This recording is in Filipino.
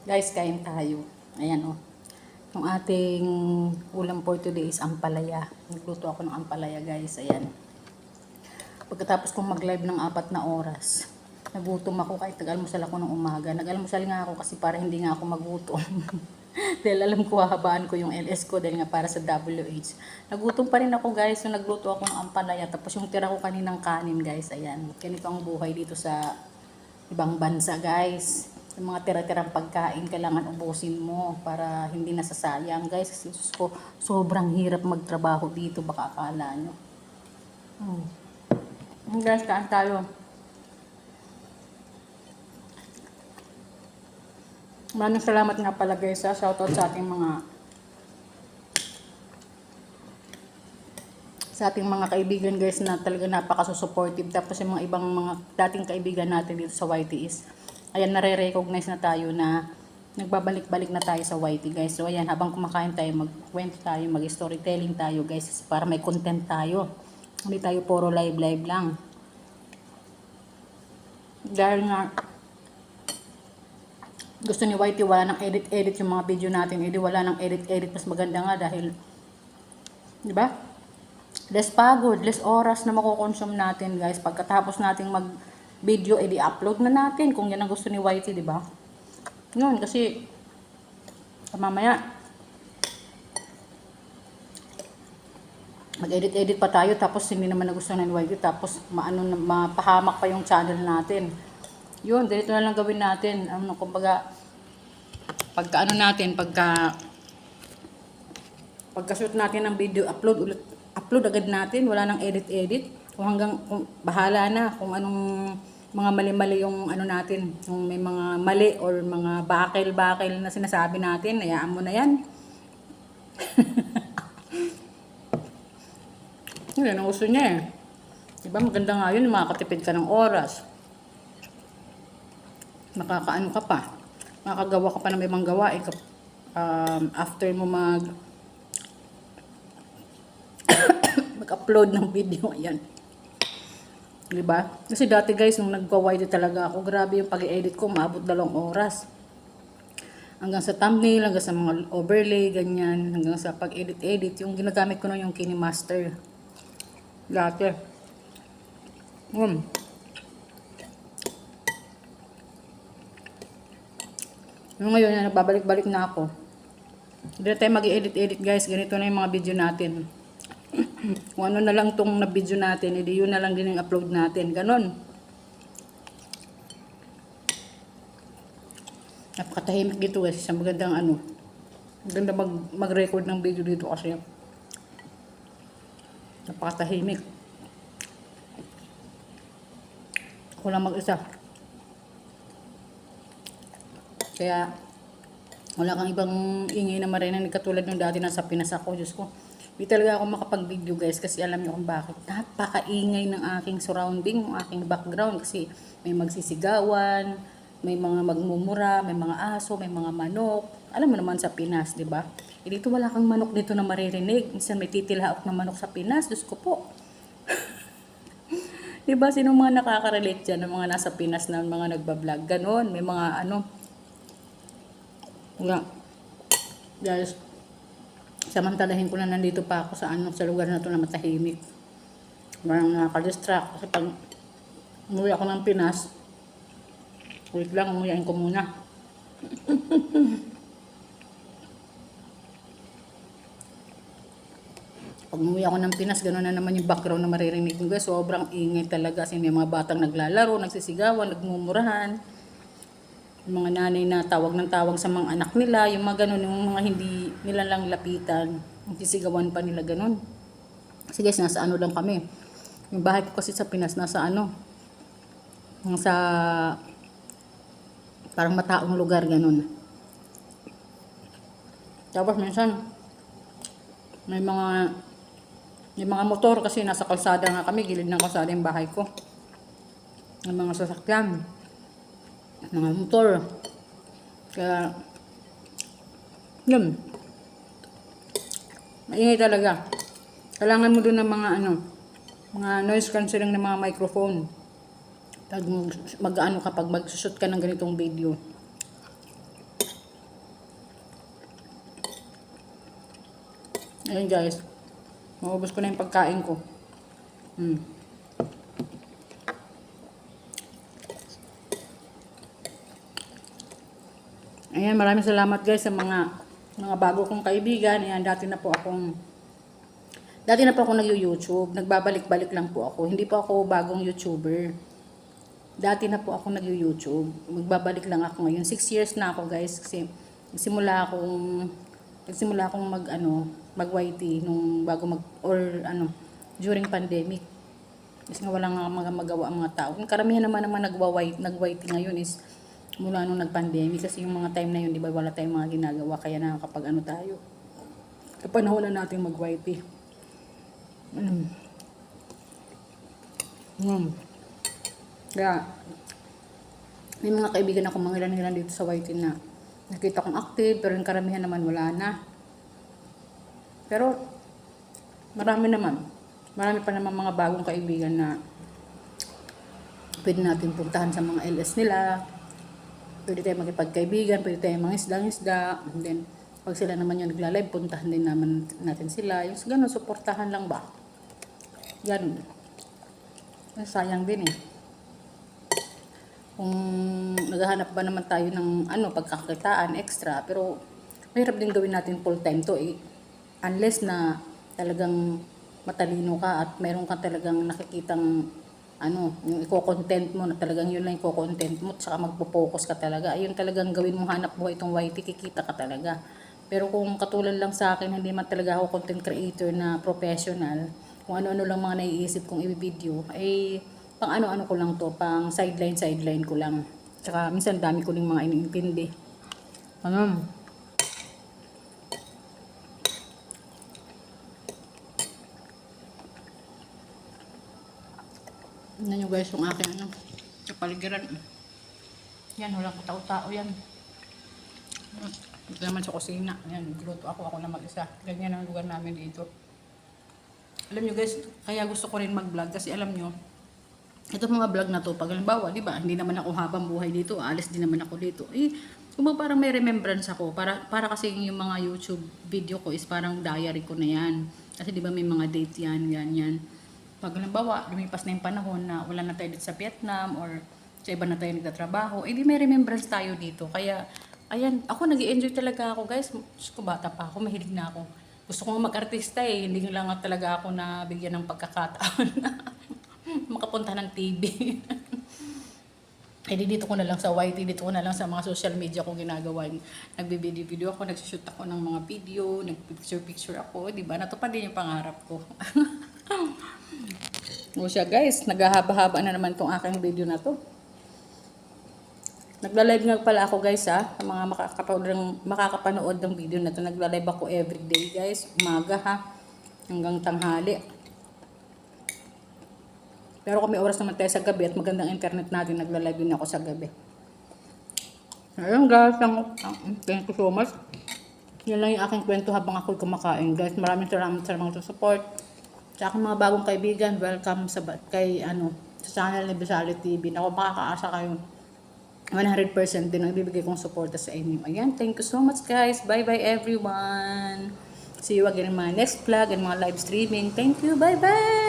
Guys, kain tayo. Ayan o. Yung ating ulam for today is ampalaya. Nagluto ako ng ampalaya guys. Ayan. Pagkatapos kong mag-live ng 4 na oras, nagutom ako kahit nag-almusal ako ng umaga. Nag-almusal nga ako kasi para hindi nga ako magutom. Dahil alam ko hahabaan ko yung LS ko dahil nga para sa WH. Nagutom pa rin ako guys. So nagluto ako ng ampalaya. Tapos yung tira ko kaninang kanin guys. Ayan. Ganito ang buhay dito sa ibang bansa guys. Yung mga tira-tirang pagkain kailangan ubusin mo para hindi nasasayang guys. Kasi ko, sobrang hirap magtrabaho dito, baka akala nyo. Guys, kaan tayo. Maraming salamat nga pala guys, shoutout sa ating mga kaibigan guys na talaga napaka-supportive. Tapos yung mga ibang mga dating kaibigan natin dito sa YT is ayan, nare-recognize na tayo na nagbabalik-balik na tayo sa YT guys. So ayan, habang kumakain tayo, magkwento tayo, mag-storytelling tayo guys para may content tayo. Hindi tayo puro live lang. Dahil nga gusto ni YT wala nang edit yung mga video natin. Hindi wala nang edit. Mas maganda nga dahil, di ba? Less pagod, less oras na makukonsume natin guys. Pagkatapos nating mag-video, edi upload na natin kung yan ang gusto ni YT, di ba? Yun, kasi mamaya mag-edit pa tayo tapos hindi naman nagustuhan ng YT tapos mapahamak pa yung channel natin. Yun, ganito na lang gawin natin. Kumbaga, pagka-shoot natin ng video, upload agad natin, wala nang edit. Kung bahala na kung anong mga mali-mali yung natin, kung may mga mali or mga bakil na sinasabi natin, hayaan mo na yan. Yun ang gusto niya eh. Diba maganda nga yun, makakatipid ka ng oras. Makakaano ka pa. Makakagawa ka pa ng ibang gawain after mo mag-upload ng video. Ayan. Diba? Kasi dati guys, nung nagpa-YT talaga ako, grabe yung pag-edit ko, maabot 2 oras. Hanggang sa thumbnail, hanggang sa mga overlay, ganyan, hanggang sa pag-edit. Yung ginagamit ko na yung KineMaster. Dati. Ngayon, nagbabalik-balik na ako. Hindi na tayo mag-edit guys. Ganito na yung mga video natin. Kung ano na lang tong na-video natin, edi yun na lang din yung upload natin. Ganon. Napakatahimik dito guys. Sa magandang maganda mag-record ng video dito kasi napakatahimik. Ako lang mag-isa. Kaya wala kang ibang ingay na marinig katulad ng dati na sa Pinas ako. Diyos ko. Hindi talaga ako makapag-video guys kasi alam niyo kung bakit. Napakaingay ng aking surrounding, ng aking background kasi may magsisigawan, may mga magmumura, may mga aso, may mga manok. Alam mo naman sa Pinas, di ba? E dito wala kang manok dito na maririnig. Minsan may titilaok na manok sa Pinas. Diyos ko po. Di ba? Sino mga nakaka-relate dyan ng mga nasa Pinas na mga nagbablog? Ganon. May mga nga. Guys, samantalahin ko na nandito pa ako sa lugar na to na matahimik. Parang nakaka-distract kasi pag umuwi ako ng Pinas, wait lang, umuwiin ko muna. Pag umuwi ako ng Pinas, gano'n na naman yung background na maririnig ko. Guys, sobrang ingay talaga kasi may mga batang naglalaro, nagsisigawan, nagmumurahan. Yung mga nanay na tawag ng tawag sa mga anak nila, yung mga ganun, yung mga hindi nila lang lapitan, sisigawan pa nila ganun. Kasi guys, nasa lang kami. Yung bahay ko kasi sa Pinas, nasa parang mataong lugar, ganun. Tapos minsan, may mga motor kasi nasa kalsada nga kami, gilid ng kalsada yung bahay ko. May mga sasakyan. Mga motor. Kaya yun, maingay talaga. Kailangan mo dun ng mga noise cancelling ng mga microphone. Pag mag-ano kapag mag-shoot ka ng ganitong video. Ayun guys. Maubos ko na yung pagkain ko. Ayan, maraming salamat guys sa mga bago kong kaibigan. Ayan, dati na po akong nag-YouTube. Nagbabalik-balik lang po ako. Hindi po ako bagong YouTuber. Dati na po ako nag-YouTube. Magbabalik lang ako ngayon. 6 years na ako guys. Kasi nagsimula akong mag-YT nung during pandemic. Kasi nga walang mga magawa ang mga tao. Karamihan naman nag-YT ngayon is mula nung nag-pandemic. Kasi yung mga time na yun, di ba, wala tayong mga ginagawa. Kaya nakakapag tayo. Kapanahon na natin mag-YT. Kaya, may mga kaibigan ako, mga ilan dito sa YT na nakita kong active, pero yung karamihan naman wala na. Pero, marami pa naman mga bagong kaibigan na pwede natin puntahan sa mga LS nila. Pwede tayo makipagkaibigan, pwede tayo mga isda. And then, pag sila naman yung nagla-live, puntahan din naman natin sila. Yung ganun, suportahan lang ba? Ganun. Sayang din eh. Kung naghahanap ba naman tayo ng pagkakakitaan extra, pero mahirap din gawin natin full time to eh. Unless na talagang matalino ka at meron ka talagang nakikitang yung i-content mo na talagang yun lang i-content mo at saka magpo-focus ka talaga. Ayun talagang gawin mong hanap buhay itong YT, kikita ka talaga. Pero kung katulad lang sa akin, hindi man talaga ako content creator na professional, kung ano-ano lang mga naiisip kong i-video, ay pang ano-ano ko lang to, pang sideline ko lang. Tsaka minsan dami ko rin mga iniintindi. Tignan nyo guys yung aking kapaligiran. Yan, walang tao-tao yan. Ito naman sa kusina. Yan, gluto ako na mag-isa. Ganyan ang lugar namin dito. Alam nyo guys, kaya gusto ko rin mag-vlog kasi alam nyo, ito mga vlog na to, pag halimbawa, di ba, hindi naman ako habang buhay dito, alis din naman ako dito. Kung parang may remembrance ako, para kasi yung mga YouTube video ko is parang diary ko na yan. Kasi di ba may mga date yan. Pag halimbawa, lumipas na yung panahon na wala na tayo dito sa Vietnam or sa iba na tayo nagtatrabaho, di may remembrance tayo dito. Kaya, ayan, ako nag-i-enjoy talaga ako guys. Gusto ko bata pa ako, mahilig na ako. Gusto ko mag-artista eh, hindi lang talaga ako na bigyan ng pagkakataon na makapunta ng TV. Dito ko na lang sa YT, dito ko na lang sa mga social media ko ginagawa. Nagbe-video ako, nagsushoot ako ng mga video, nagpicture ako, di ba? Natupad din yung pangarap ko. O siya guys, naghahaba-haba na naman tong aking video na to. Nagla-live nga pala ako guys sa mga makakapanood ng video na to. Nagla-live ako everyday guys, umaga hanggang tanghali. Pero kung may oras naman tayo sa gabi at magandang internet natin, nagla-live din ako sa gabi. Ayun guys, thank you so much. Yan lang yung aking kwento habang ako'y kumakain guys. Maraming salamat sa mga support. Sa aking mga bagong kaibigan, welcome sa channel ni Bisali TV. Ako makakaasa kayo 100% din ang bibigay kong suporta sa inyo. Ayan, thank you so much guys. Bye-bye everyone. See you again in my next vlog and mga live streaming. Thank you. Bye-bye.